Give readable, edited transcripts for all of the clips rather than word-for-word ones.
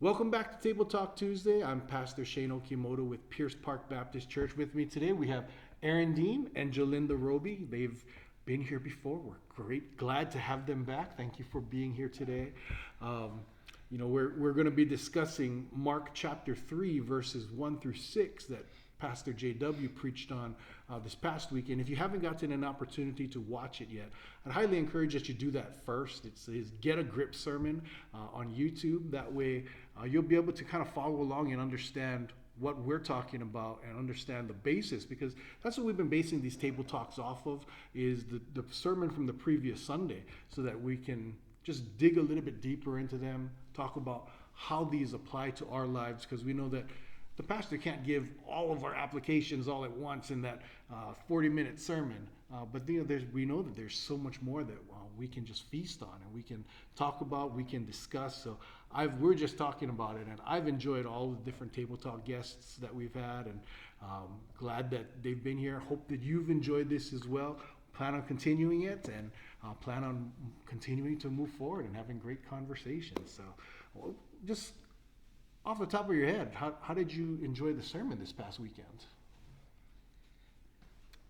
Welcome back to Table Talk Tuesday. I'm Pastor Shane Okimoto with Pierce Park Baptist Church. With me today, we have Erin Dean and Jalinda Roby. They've been here before. We're glad to have them back. Thank you for being here today. Um, we're going to be discussing Mark chapter 3, verses 1 through 6 that Pastor JW preached on this past week. And if you haven't gotten an opportunity to watch it yet, I'd highly encourage that you do that first. It's his Get a Grip sermon on YouTube. That way, you'll be able to kind of follow along and understand what we're talking about and understand the basis, because that's what we've been basing these table talks off of, is the sermon from the previous Sunday, so that we can just dig a little bit deeper into them, talk about how these apply to our lives, because we know that the pastor can't give all of our applications all at once in that 40-minute sermon. But we know that there's so much more that we can just feast on and we can talk about, we can discuss. So we're just talking about it, and I've enjoyed all the different table talk guests that we've had, and glad that they've been here. Hope that you've enjoyed this as well. Plan on continuing it, and plan on continuing to move forward and having great conversations. So, just off the top of your head, how did you enjoy the sermon this past weekend?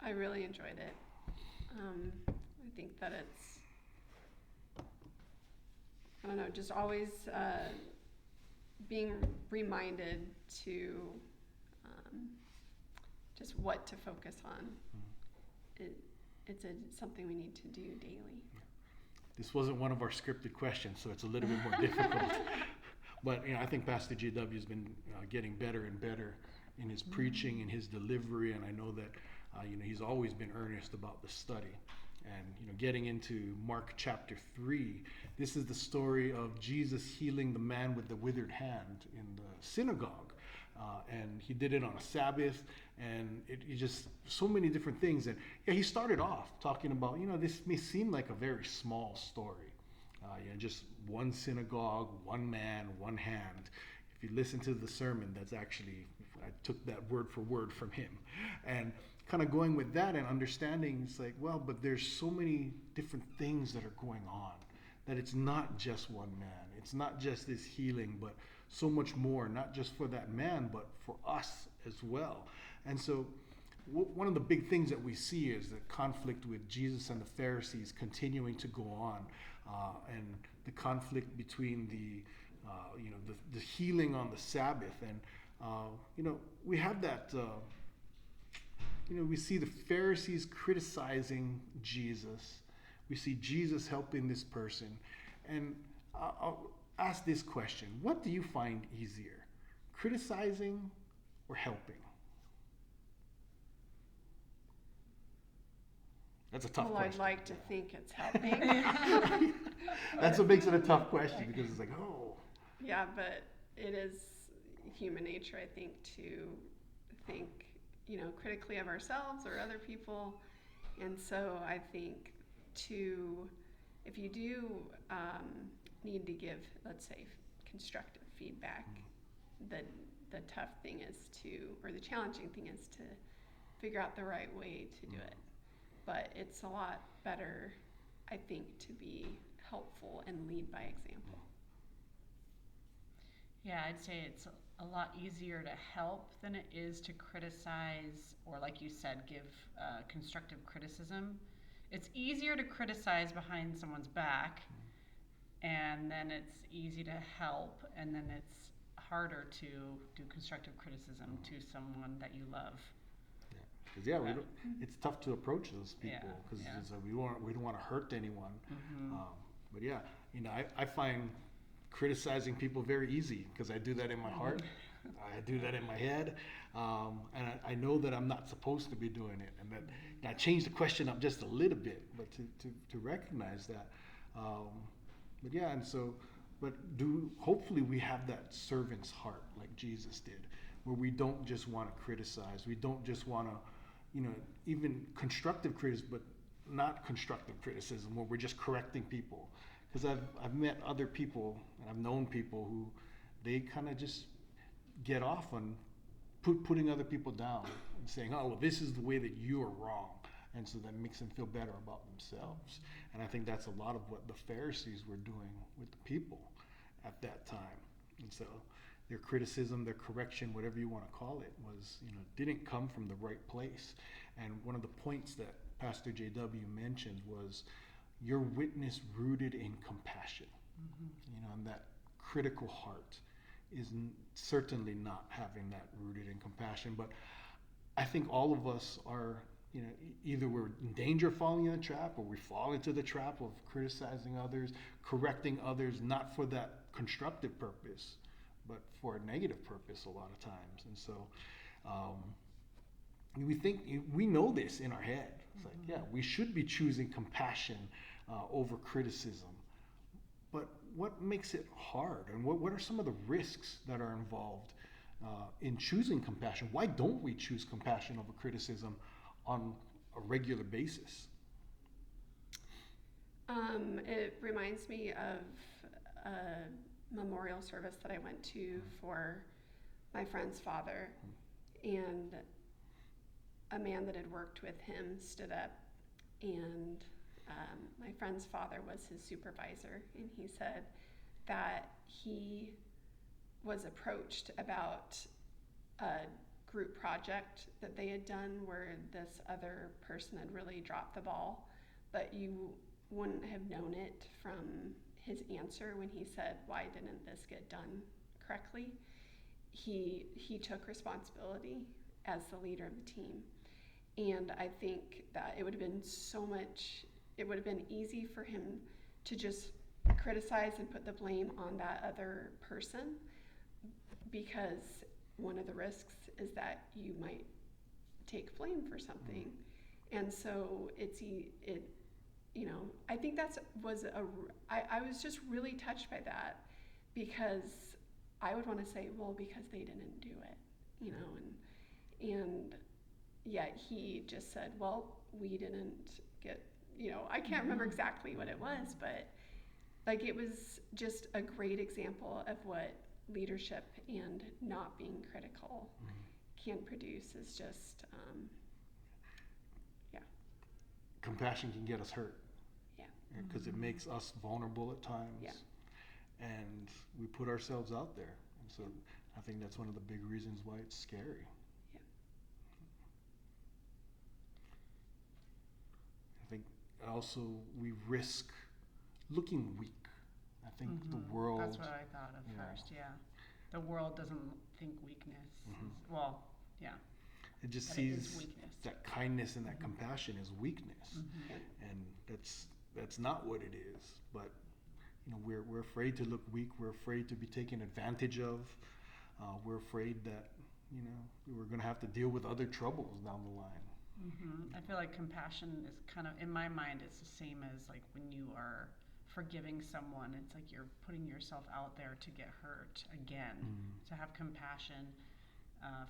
I really enjoyed it. I think that I don't know, just always being reminded to just what to focus on. It's something we need to do daily. This wasn't one of our scripted questions, so it's a little bit more difficult. But I think Pastor JW has been getting better and better in his preaching and his delivery, and I know that he's always been earnest about the study. And getting into Mark chapter 3, this is the story of Jesus healing the man with the withered hand in the synagogue. And he did it on a Sabbath, and it just so many different things. And he started off talking about, this may seem like a very small story. Just one synagogue, one man, one hand. If you listen to the sermon, that's actually, I took that word for word from him. And kind of going with that and understanding, it's like, well, but there's so many different things that are going on, that it's not just one man. It's not just this healing, but so much more, not just for that man, but for us as well. And so one of the big things that we see is the conflict with Jesus and the Pharisees continuing to go on, and the conflict between the healing on the Sabbath, and we have that. We see the Pharisees criticizing Jesus. We see Jesus helping this person, and I'll ask this question: what do you find easier, criticizing or helping? That's a tough question. I'd like to think it's helping. That's what makes it a tough question, because it's like, oh. Yeah, but it is human nature, I think, to think, critically of ourselves or other people. And so I think if you do need to give, let's say, constructive feedback, the tough thing is or the challenging thing is to figure out the right way to do it. But it's a lot better, I think, to be helpful and lead by example. Yeah, I'd say it's a lot easier to help than it is to criticize, or like you said, give constructive criticism. It's easier to criticize behind someone's back, and then it's easy to help, and then it's harder to do constructive criticism to someone that you love. Because it's tough to approach those people, because we don't want to hurt anyone. Mm-hmm. But I find criticizing people very easy, because I do that in my heart, I do that in my head, and I know that I'm not supposed to be doing it, and that I change the question up just a little bit, but to recognize that. Hopefully we have that servant's heart like Jesus did, where we don't just want to criticize, we don't just want to even constructive criticism, but not constructive criticism where we're just correcting people. Because I've met other people, and I've known people who they kind of just get off on putting other people down and saying, oh, well, this is the way that you are wrong. And so that makes them feel better about themselves. And I think that's a lot of what the Pharisees were doing with the people at that time. And so their criticism, their correction, whatever you want to call it, was, didn't come from the right place. And one of the points that Pastor JW mentioned was your witness rooted in compassion. And that critical heart is certainly not having that rooted in compassion. But I think all of us are, either we're in danger of falling in the trap, or we fall into the trap of criticizing others, correcting others, not for that constructive purpose, but for a negative purpose a lot of times. And so we know this in our head. It's like, yeah, we should be choosing compassion over criticism. But what makes it hard? And what are some of the risks that are involved in choosing compassion? Why don't we choose compassion over criticism on a regular basis? It reminds me of a memorial service that I went to for my friend's father, and a man that had worked with him stood up, and my friend's father was his supervisor, and he said that he was approached about a group project that they had done where this other person had really dropped the ball, but you wouldn't have known it from his answer when he said, "Why didn't this get done correctly?" He took responsibility as the leader of the team. And I think that it would have been easy for him to just criticize and put the blame on that other person, because one of the risks is that you might take blame for something. And so I think I was just really touched by that, because I would want to say, well, because they didn't do it, and yet he just said, well, we didn't get, I can't remember exactly what it was, but it was just a great example of what leadership and not being critical can produce. Is just, compassion can get us hurt. Yeah. Because it makes us vulnerable at times. Yeah. And we put ourselves out there. And so I think that's one of the big reasons why it's scary. Yeah. I think also we risk looking weak. I think the world... That's what I thought of first, yeah. The world doesn't think weakness. Well, yeah. It just But sees it weakness. that kindness and that compassion as weakness. And that's not what it is. But we're afraid to look weak. We're afraid to be taken advantage of. We're afraid that we're going to have to deal with other troubles down the line. I feel like compassion is kind of, in my mind, it's the same as like when you are forgiving someone. It's like you're putting yourself out there to get hurt again. To have compassion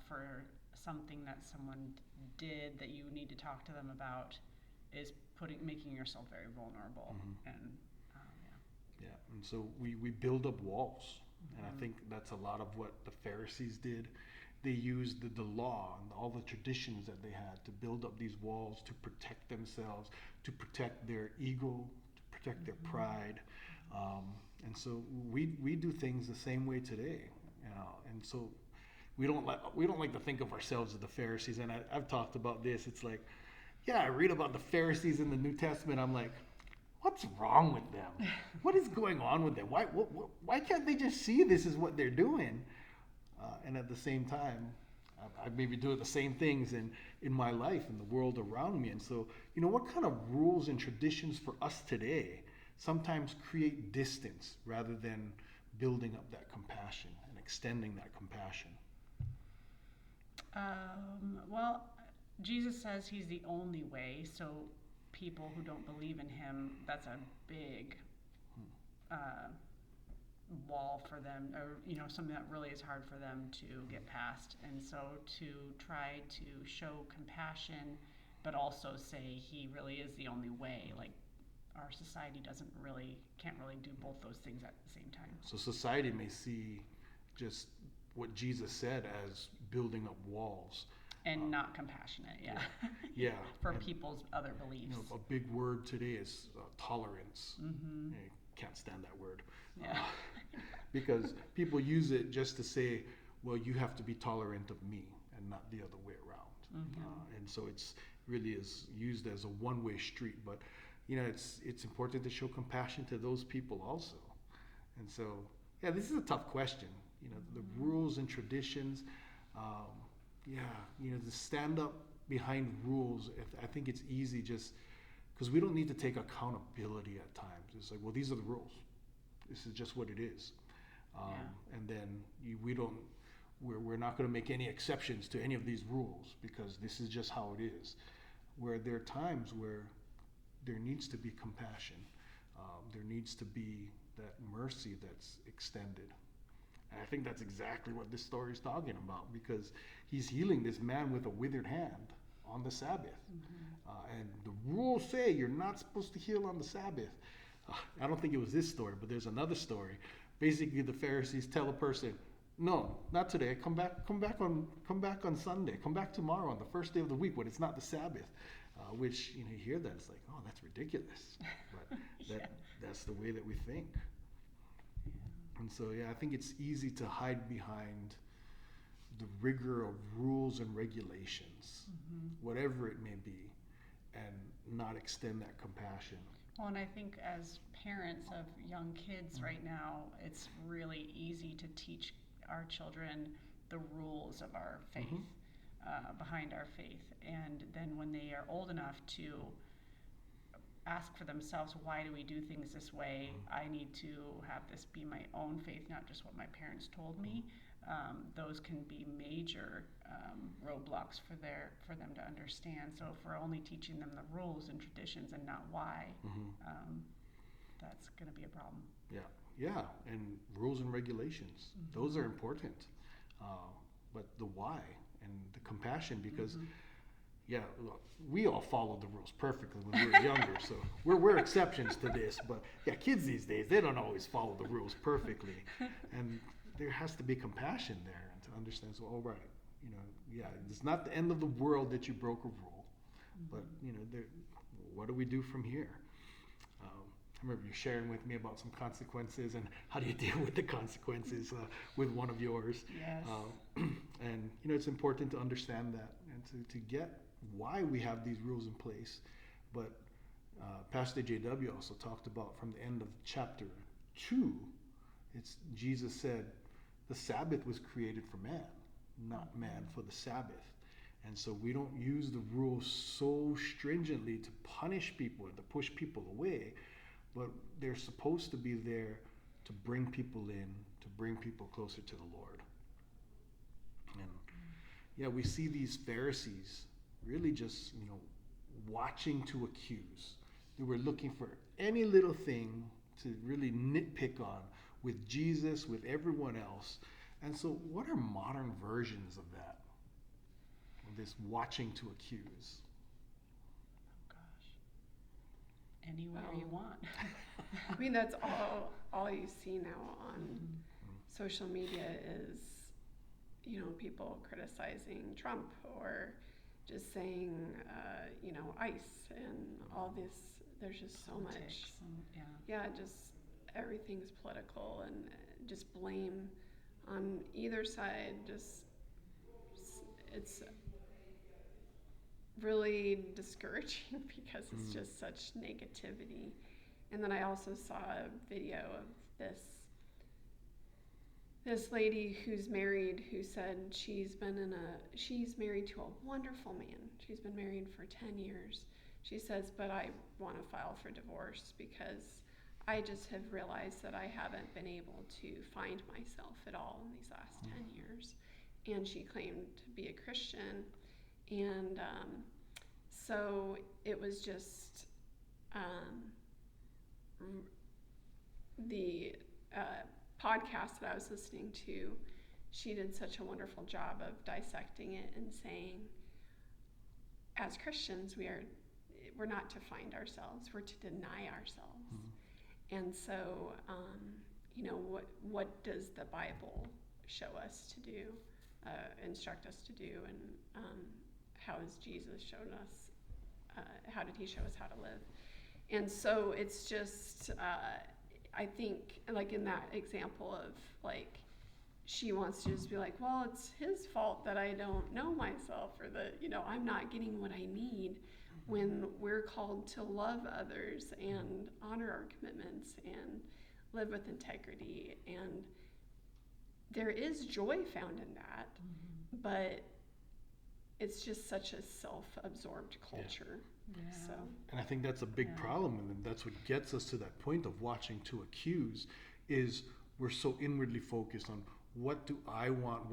for something that someone did that you need to talk to them about is making yourself very vulnerable. And and so we build up walls. And I think that's a lot of what the Pharisees did. They used the law and all the traditions that they had to build up these walls to protect themselves, to protect their ego, to protect their pride. And so we do things the same way today. And so we don't like to think of ourselves as the Pharisees. And I've talked about this. It's like, I read about the Pharisees in the New Testament. I'm like, what's wrong with them? What is going on with them? Why can't they just see this is what they're doing? And at the same time, I maybe do the same things in my life, in the world around me. And so, what kind of rules and traditions for us today sometimes create distance rather than building up that compassion and extending that compassion? Well, Jesus says he's the only way, so people who don't believe in him, that's a big wall for them, or something that really is hard for them to get past. And so to try to show compassion but also say he really is the only way, like our society can't really do both those things at the same time. So society may see just what Jesus said as building up walls. And not compassionate, Yeah. For and, people's other beliefs. A big word today is tolerance. You can't stand that word. Yeah. because people use it just to say, well, you have to be tolerant of me and not the other way around. And so it's really is used as a one-way street. But it's important to show compassion to those people also. And so, yeah, this is a tough question. The rules and traditions. To stand up behind rules. I think it's easy just because we don't need to take accountability at times. It's like, well, these are the rules. This is just what it is. And then we're not going to make any exceptions to any of these rules because this is just how it is. Where there are times where there needs to be compassion. There needs to be that mercy that's extended. And I think that's exactly what this story is talking about, because he's healing this man with a withered hand on the Sabbath. And the rules say you're not supposed to heal on the Sabbath. I don't think it was this story, but there's another story. Basically, the Pharisees tell a person, no, not today. Come back on Sunday. Come back tomorrow on the first day of the week when it's not the Sabbath. Which you hear that, it's like, oh, that's ridiculous. But that's the way that we think. And so, I think it's easy to hide behind the rigor of rules and regulations, whatever it may be, and not extend that compassion. Well, and I think as parents of young kids right now, it's really easy to teach our children the rules of our faith, behind our faith. And then when they are old enough to ask for themselves, why do we do things this way? I need to have this be my own faith, not just what my parents told me. Those can be major roadblocks for them to understand. So if we're only teaching them the rules and traditions and not why, that's going to be a problem. Yeah, and rules and regulations, those are important. But the why and the compassion, because look, we all follow the rules perfectly when we were younger, so we're exceptions to this. But kids these days, they don't always follow the rules perfectly, and there has to be compassion there and to understand. So, all right, it's not the end of the world that you broke a rule, but what do we do from here? I remember you sharing with me about some consequences and how do you deal with the consequences with one of yours. Yes. And it's important to understand that and to get why we have these rules in place. But Pastor J.W. also talked about from the end of chapter 2, Jesus said the Sabbath was created for man, not man for the Sabbath. And so we don't use the rules so stringently to punish people and to push people away, but they're supposed to be there to bring people in, to bring people closer to the Lord. And we see these Pharisees really just, watching to accuse. They were looking for any little thing to really nitpick on with Jesus, with everyone else. And so what are modern versions of that? Of this watching to accuse? Anywhere you want. I mean, that's all you see now on social media is, people criticizing Trump or just saying, ICE and all this. There's just so Politics much. Just everything's political and just blame on either side. It's really discouraging because it's just such negativity. And then I also saw a video of this lady who's married who said she's married to a wonderful man. She's been married for 10 years. She says, but I want to file for divorce because I just have realized that I haven't been able to find myself at all in these last 10 years. And she claimed to be a Christian. And so it was just the podcast that I was listening to, she did such a wonderful job of dissecting it and saying, as Christians, we're not to find ourselves, we're to deny ourselves. And so, what does the Bible show us to do, instruct us to do, and how has Jesus shown us, how did he show us how to live? And so it's just, I think, like in that example of like, she wants to just be like, well, it's his fault that I don't know myself, or that, I'm not getting what I need, when we're called to love others and honor our commitments and live with integrity. And there is joy found in that, but it's just such a self-absorbed culture. Yeah. So, And I think that's a big problem, and that's what gets us to that point of watching to accuse, is we're so inwardly focused on what do I want,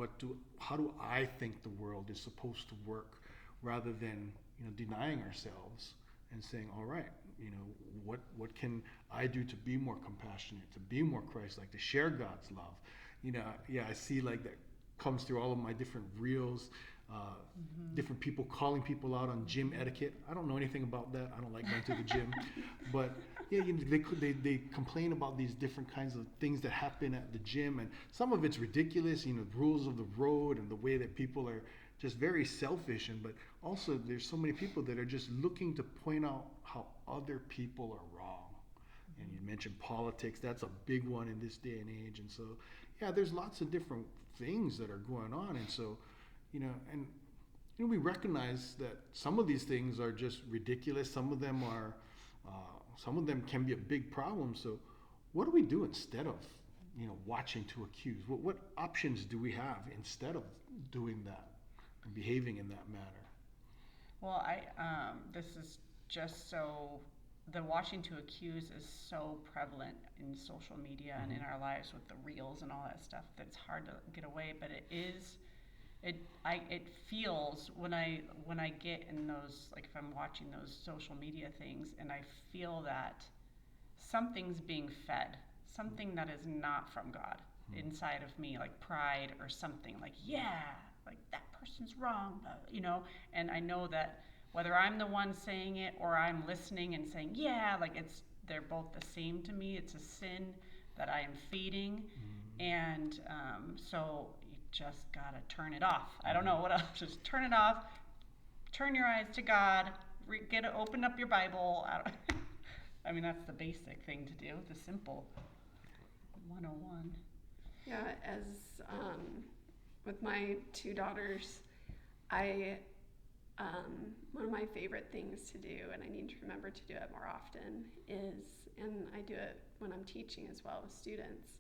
how do I think the world is supposed to work, rather than denying ourselves and saying, all right, what can I do to be more compassionate, to be more Christ-like, to share God's love. I see like that comes through all of my different reels. Different people calling people out on gym etiquette. I don't know anything about that. I don't like going to the gym, but they complain about these different kinds of things that happen at the gym, and some of it's ridiculous. The rules of the road and the way that people are just very selfish, but also there's so many people that are just looking to point out how other people are wrong. And you mentioned politics. That's a big one in this day and age. And so, there's lots of different things that are going on, and so. We recognize that some of these things are just ridiculous. Some of them can be a big problem. So, what do we do instead of, watching to accuse? What options do we have instead of doing that and behaving in that manner? Well, this is just so, the watching to accuse is so prevalent in social media and in our lives with the reels and all that stuff that it's hard to get away. But it is. It feels when I get in those, like if I'm watching those social media things, and I feel that something's being fed, something that is not from God inside of me, like pride or something, like like that person's wrong, and I know that whether I'm the one saying it or I'm listening and saying like they're both the same to me. It's a sin that I am feeding, and so. Just gotta turn it off. I don't know what else. Just turn it off. Turn your eyes to God. Open up your Bible. I mean, that's the basic thing to do. The simple 101. Yeah, as with my two daughters, I one of my favorite things to do, and I need to remember to do it more often, and I do it when I'm teaching as well with students,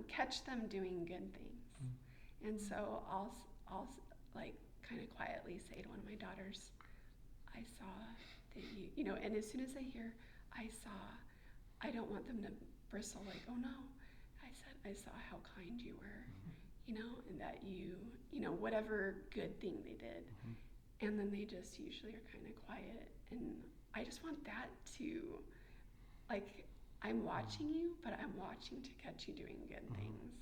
catch them doing good things. And so I'll like kind of quietly say to one of my daughters, I saw that and as soon as they hear, I don't want them to bristle like, oh no. I saw how kind you were, and that you whatever good thing they did. And then they just usually are kind of quiet. And I just want that to, like, I'm watching you, but I'm watching to catch you doing good things.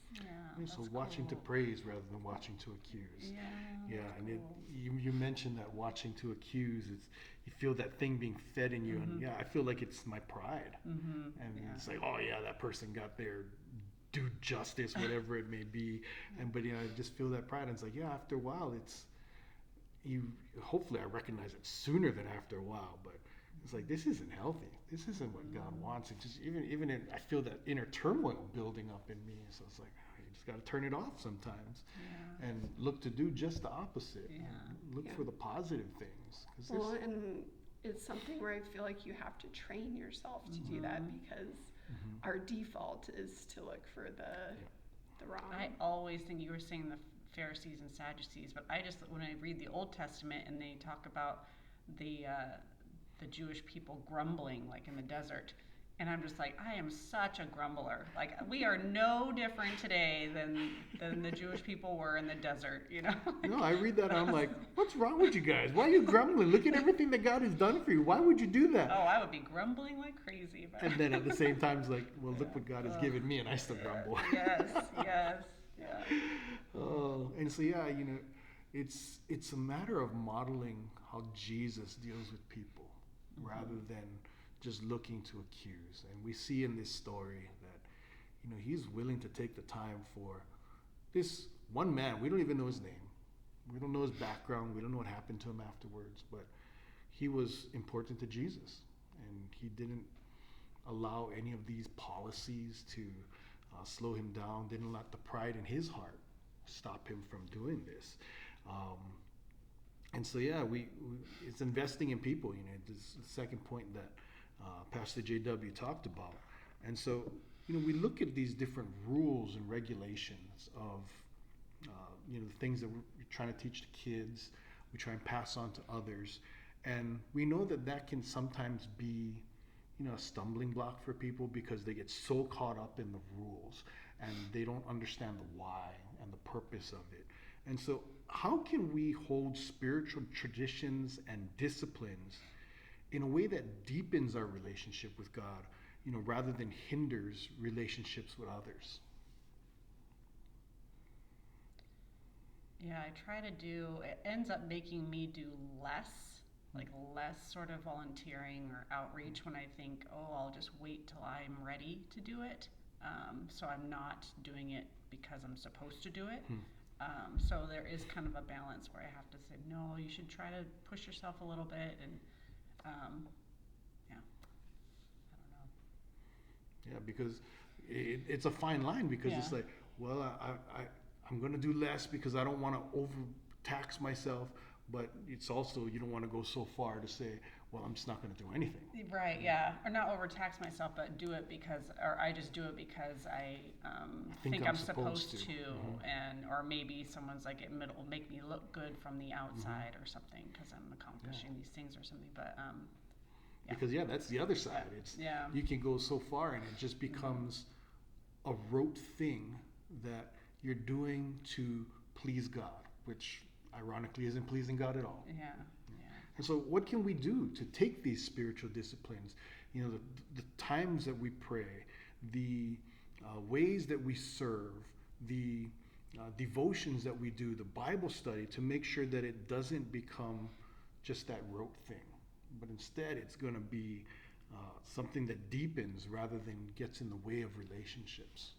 So watching to praise rather than watching to accuse. And you mentioned that watching to accuse, you feel that thing being fed in you, and I feel like it's my pride, and it's like, oh yeah, that person got their due justice, whatever it may be, but I just feel that pride, and it's like after a while, hopefully I recognize it sooner than after a while, but. It's like, this isn't healthy. This isn't what God wants. It just I feel that inner turmoil building up in me. So it's like, you just got to turn it off sometimes, and look to do just the opposite. Look for the positive things. And it's something where I feel like you have to train yourself to do that, because our default is to look for the wrong. I always think you were saying the Pharisees and Sadducees, but when I read the Old Testament and they talk about the Jewish people grumbling, like in the desert. And I'm just like, I am such a grumbler. Like, we are no different today than the Jewish people were in the desert, No, I read that and I'm like, what's wrong with you guys? Why are you grumbling? Look at everything that God has done for you. Why would you do that? Oh, I would be grumbling like crazy. And then at the same time, it's like, well, look what God has given me, and I still grumble. Yes. Oh, and so it's a matter of modeling how Jesus deals with people, rather than just looking to accuse. And we see in this story that he's willing to take the time for this one man. We don't even know his name, we don't know his background, we don't know what happened to him afterwards, but he was important to Jesus, and he didn't allow any of these policies to slow him down, didn't let the pride in his heart stop him from doing this. And so, yeah, we it's investing in people. This is the second point that Pastor JW talked about. And so, we look at these different rules and regulations of, the things that we're trying to teach the kids, we try and pass on to others. And we know that that can sometimes be, a stumbling block for people because they get so caught up in the rules and they don't understand the why and the purpose of it. And so, how can we hold spiritual traditions and disciplines in a way that deepens our relationship with God, rather than hinders relationships with others? Yeah, I try to do, it ends up making me do less, like less sort of volunteering or outreach when I think, oh, I'll just wait till I'm ready to do it. So I'm not doing it because I'm supposed to do it. So there is kind of a balance where I have to say, no, you should try to push yourself a little bit. And yeah, I don't know. Yeah, because it's a fine line, because it's like, well, I'm going to do less because I don't want to overtax myself, but it's also, you don't want to go so far to say, well, I'm just not going to do anything. Right, yeah. Or not overtax myself, but do it because, or I just do it because I think I'm supposed to. And, or maybe someone's like, it'll make me look good from the outside or something because I'm accomplishing these things or something. But, Because, that's the other side. It's you can go so far and it just becomes a rote thing that you're doing to please God, which ironically isn't pleasing God at all. Yeah. And so what can we do to take these spiritual disciplines, the times that we pray, the ways that we serve, the devotions that we do, the Bible study, to make sure that it doesn't become just that rote thing, but instead it's going to be something that deepens rather than gets in the way of relationships?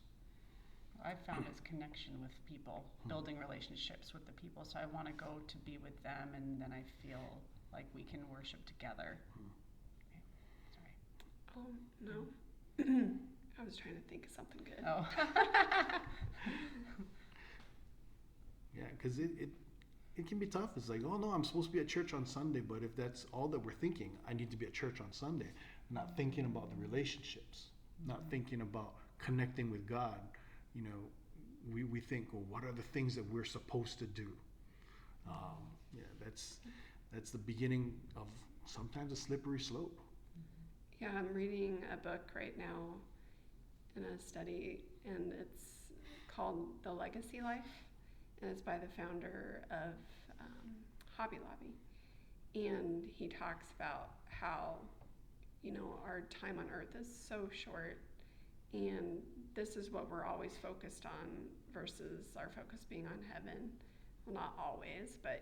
I've found is connection with people, building relationships with the people. So I want to go to be with them, and then I feel like we can worship together. Okay. Sorry. Oh, no. I was trying to think of something good. Oh. Yeah, because it can be tough. It's like, oh no, I'm supposed to be at church on Sunday, but if that's all that we're thinking, I need to be at church on Sunday, not thinking about the relationships, not thinking about connecting with God. We think, well, what are the things that we're supposed to do? That's the beginning of sometimes a slippery slope. Yeah, I'm reading a book right now in a study, and it's called The Legacy Life, and it's by the founder of Hobby Lobby. And he talks about how, our time on earth is so short, and this is what we're always focused on versus our focus being on heaven. Well, not always, but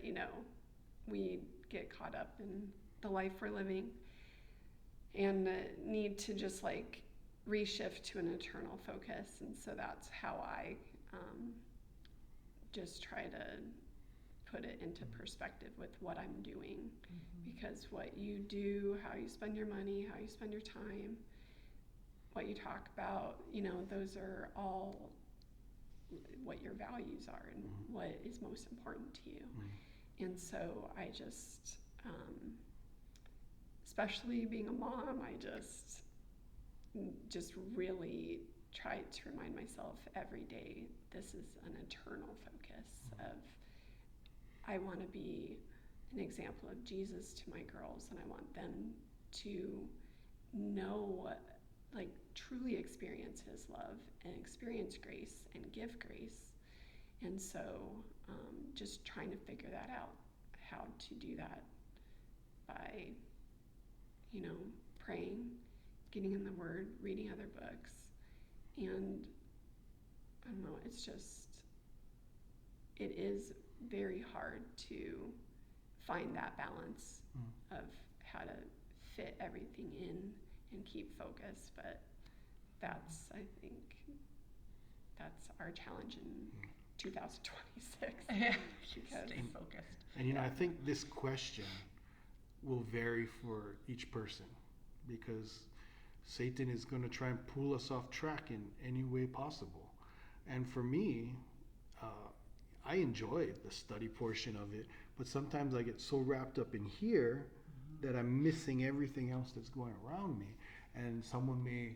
we get caught up in the life we're living and need to just like reshift to an eternal focus. And so that's how I just try to put it into perspective with what I'm doing. Because what you do, how you spend your money, how you spend your time, what you talk about, those are all what your values are and what is most important to you. And so I just, especially being a mom, I just really try to remind myself every day, this is an eternal focus of, I want to be an example of Jesus to my girls, and I want them to know, like truly experience his love and experience grace and give grace. And so just trying to figure that out, how to do that by, praying, getting in the Word, reading other books. And I don't know, it is very hard to find that balance of how to fit everything in and keep focus, but I think that's our challenge in 2026. Yeah, stay focused. And I think this question will vary for each person, because Satan is going to try and pull us off track in any way possible. And for me, I enjoy the study portion of it, but sometimes I get so wrapped up in here that I'm missing everything else that's going around me. And someone may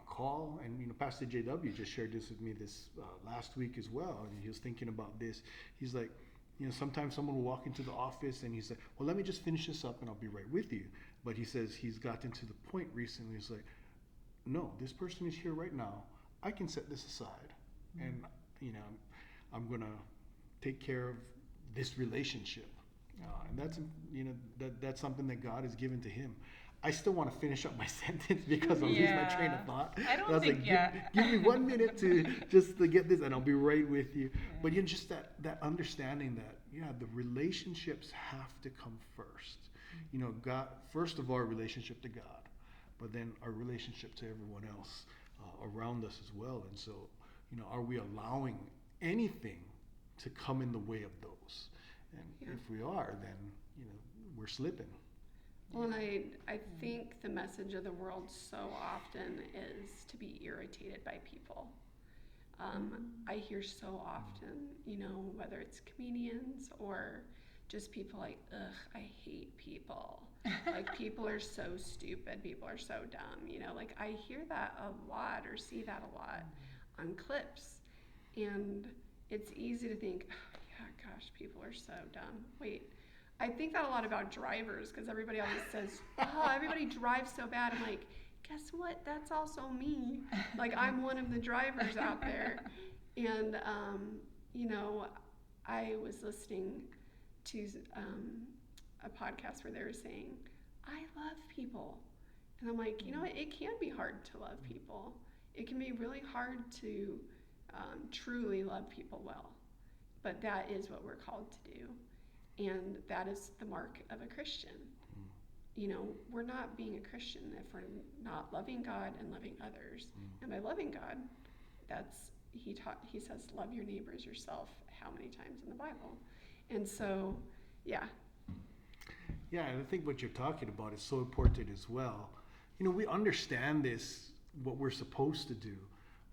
call, and Pastor JW just shared this with me this last week as well, and he was thinking about this. He's like, sometimes someone will walk into the office and he's like, well, let me just finish this up and I'll be right with you. But he says he's gotten to the point recently, he's like, no, this person is here right now. I can set this aside, and I'm gonna take care of this relationship, and that's something that God has given to him. I still want to finish up my sentence because I'll lose my train of thought. I don't think, give me 1 minute to get this, and I'll be right with you. Yeah. But just that understanding that the relationships have to come first. God, first of all, our relationship to God, but then our relationship to everyone else around us as well. And so, are we allowing anything to come in the way of those? And if we are, then we're slipping. Well, and I think the message of the world so often is to be irritated by people. I hear so often, whether it's comedians or just people like, ugh, I hate people. Like, people are so stupid. People are so dumb. Like, I hear that a lot or see that a lot on clips. And it's easy to think, oh, yeah, gosh, people are so dumb. Wait, I think that a lot about drivers, because everybody always says, oh, everybody drives so bad. I'm like, guess what? That's also me. Like, I'm one of the drivers out there. And, I was listening to a podcast where they were saying, I love people. And I'm like, it can be hard to love people. It can be really hard to truly love people well. But that is what we're called to do. And that is the mark of a Christian. We're not being a Christian if we're not loving God and loving others. And by loving God, he says, love your neighbors yourself how many times in the Bible? And so, yeah. Yeah, and I think what you're talking about is so important as well. We understand this, what we're supposed to do,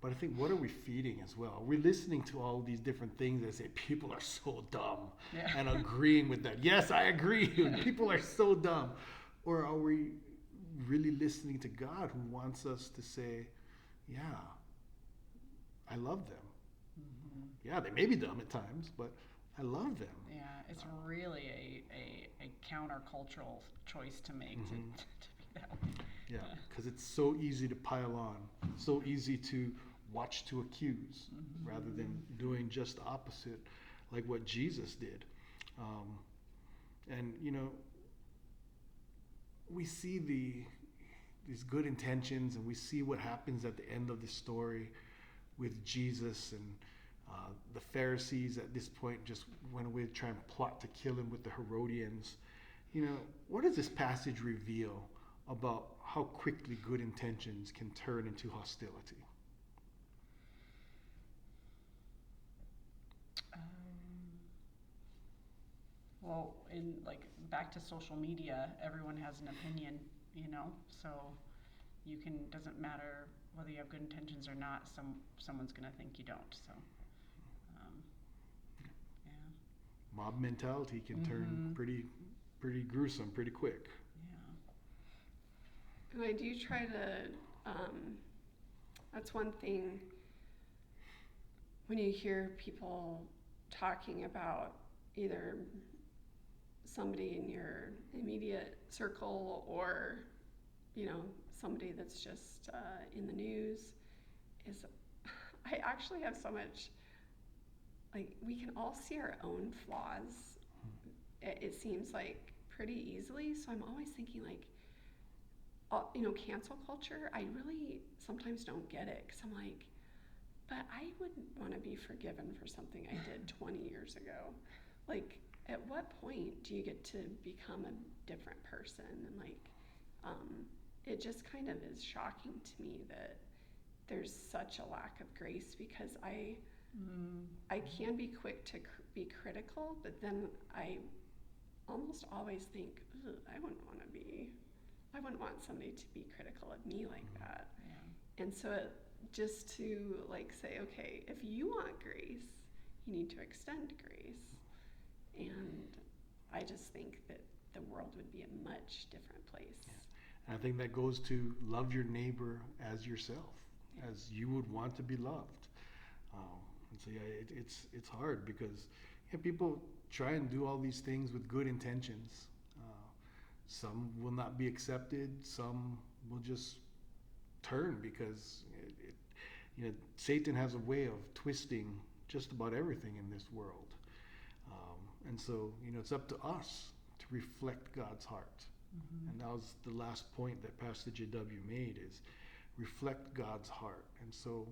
but I think, what are we feeding as well? We're listening to all these different things that say people are so dumb, and agreeing with that. Yes, I agree. People are so dumb. Or are we really listening to God, who wants us to say, yeah, I love them. Mm-hmm. Yeah, they may be dumb at times, but I love them. Yeah, it's really a countercultural choice to make, to be that way. Yeah, because it's so easy to pile on, so easy to watch to accuse, rather than doing just the opposite, like what Jesus did. And we see these good intentions, and we see what happens at the end of the story with Jesus, and the Pharisees at this point just went away to try and plot to kill him with the Herodians. What does this passage reveal about how quickly good intentions can turn into hostility? Well, back to social media, everyone has an opinion, so doesn't matter whether you have good intentions or not, someone's going to think you don't, so, yeah. Mob mentality can turn pretty gruesome pretty quick. Yeah. And I do try to, that's one thing when you hear people talking about either somebody in your immediate circle or somebody that's just in the news, is I actually have so much, we can all see our own flaws, it seems like, pretty easily. So I'm always thinking cancel culture, I really sometimes don't get it, because I'm like, but I wouldn't want to be forgiven for something I did 20 years ago. At what point do you get to become a different person? And it just kind of is shocking to me that there's such a lack of grace, because I can be quick to be critical, but then I almost always think, I wouldn't want to be I wouldn't want somebody to be critical of me like that. Yeah. And so just to like say, okay, if you want grace, you need to extend grace. And I just think that the world would be a much different place. Yeah. And I think that goes to love your neighbor as yourself, as you would want to be loved. And so yeah, it's hard because people try and do all these things with good intentions. Some will not be accepted. Some will just turn because Satan has a way of twisting just about everything in this world. And so it's up to us to reflect God's heart. Mm-hmm. And that was the last point that Pastor JW made, is reflect God's heart. And so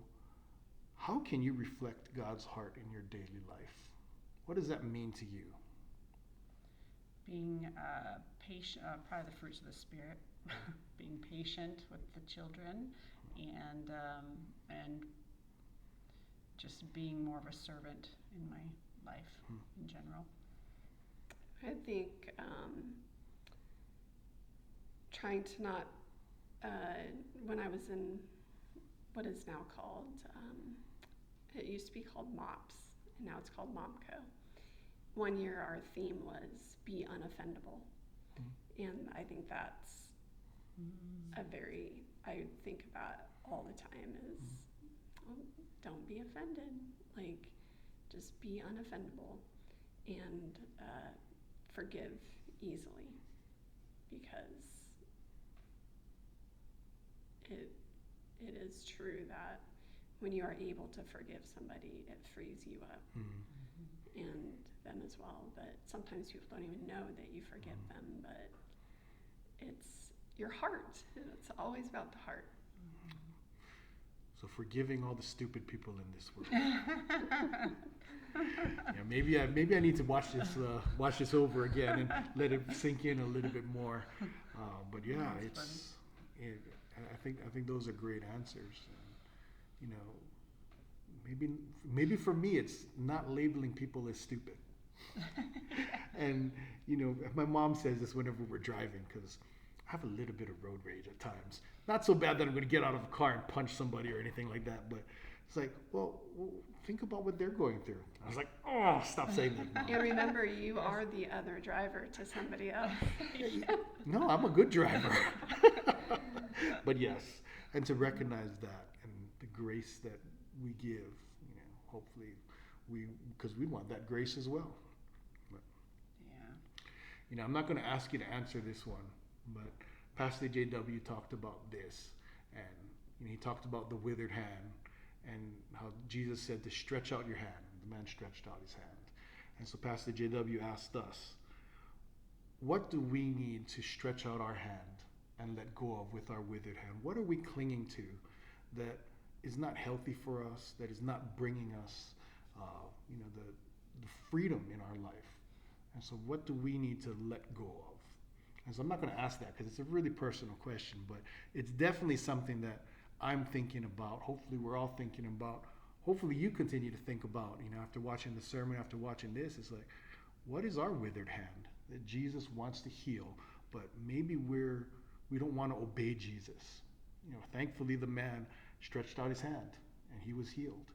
how can you reflect God's heart in your daily life? What does that mean to you? Being patient, probably the fruits of the Spirit, being patient with the children, and just being more of a servant in my life in general. I think trying to not, when I was in what is now called, it used to be called MOPS, and now it's called MOMCO. One year our theme was be unoffendable. And I think that's I think about all the time is, don't be offended. Like, just be unoffendable and forgive easily, because it is true that when you are able to forgive somebody, it frees you up. And them as well. But sometimes people don't even know that you forgive them, but it's your heart. It's always about the heart. So forgiving all the stupid people in this world. Maybe I need to watch this over again and let it sink in a little bit more. But yeah, I think those are great answers. Maybe for me it's not labeling people as stupid. And my mom says this whenever we're driving, because I have a little bit of road rage at times. Not so bad that I'm going to get out of a car and punch somebody or anything like that, but it's like, well, think about what they're going through. I was like, oh, stop saying that, Mom. And remember, you are the other driver to somebody else. No, I'm a good driver. But yes, and to recognize that and the grace that we give, hopefully because we want that grace as well. But, yeah. I'm not going to ask you to answer this one, but Pastor JW talked about this, and he talked about the withered hand, and how Jesus said to stretch out your hand. The man stretched out his hand. And so Pastor JW asked us, what do we need to stretch out our hand and let go of with our withered hand? What are we clinging to that is not healthy for us, that is not bringing us the freedom in our life? And so what do we need to let go of? And so I'm not going to ask that because it's a really personal question, but it's definitely something that I'm thinking about. Hopefully we're all thinking about. Hopefully you continue to think about, after watching the sermon, after watching this. It's like, what is our withered hand that Jesus wants to heal, but maybe we don't want to obey Jesus? Thankfully the man stretched out his hand and he was healed.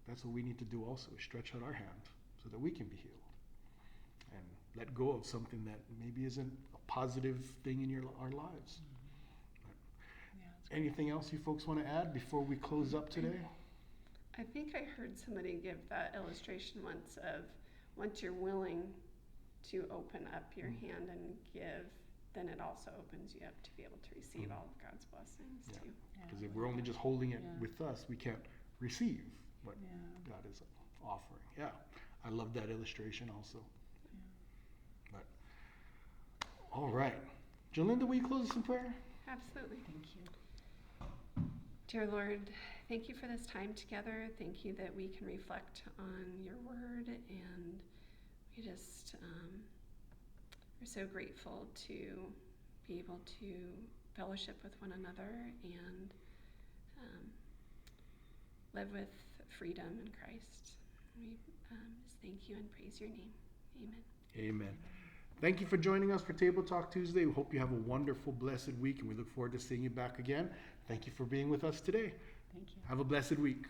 That's what we need to do also, stretch out our hand so that we can be healed and let go of something that maybe isn't a positive thing in our lives. Anything else you folks want to add before we close up today? I think I heard somebody give that illustration once you're willing to open up your hand and give, then it also opens you up to be able to receive all of God's blessings too. Because if we're only just holding it with us, we can't receive what God is offering. Yeah, I love that illustration also. But all right, Jolinda, will you close us in prayer? Absolutely. Thank you. Dear Lord, thank you for this time together. Thank you that we can reflect on your word, and we just are so grateful to be able to fellowship with one another and live with freedom in Christ. We just thank you and praise your name. Amen. Amen. Thank you for joining us for Table Talk Tuesday. We hope you have a wonderful, blessed week, and we look forward to seeing you back again. Thank you for being with us today. Thank you. Have a blessed week.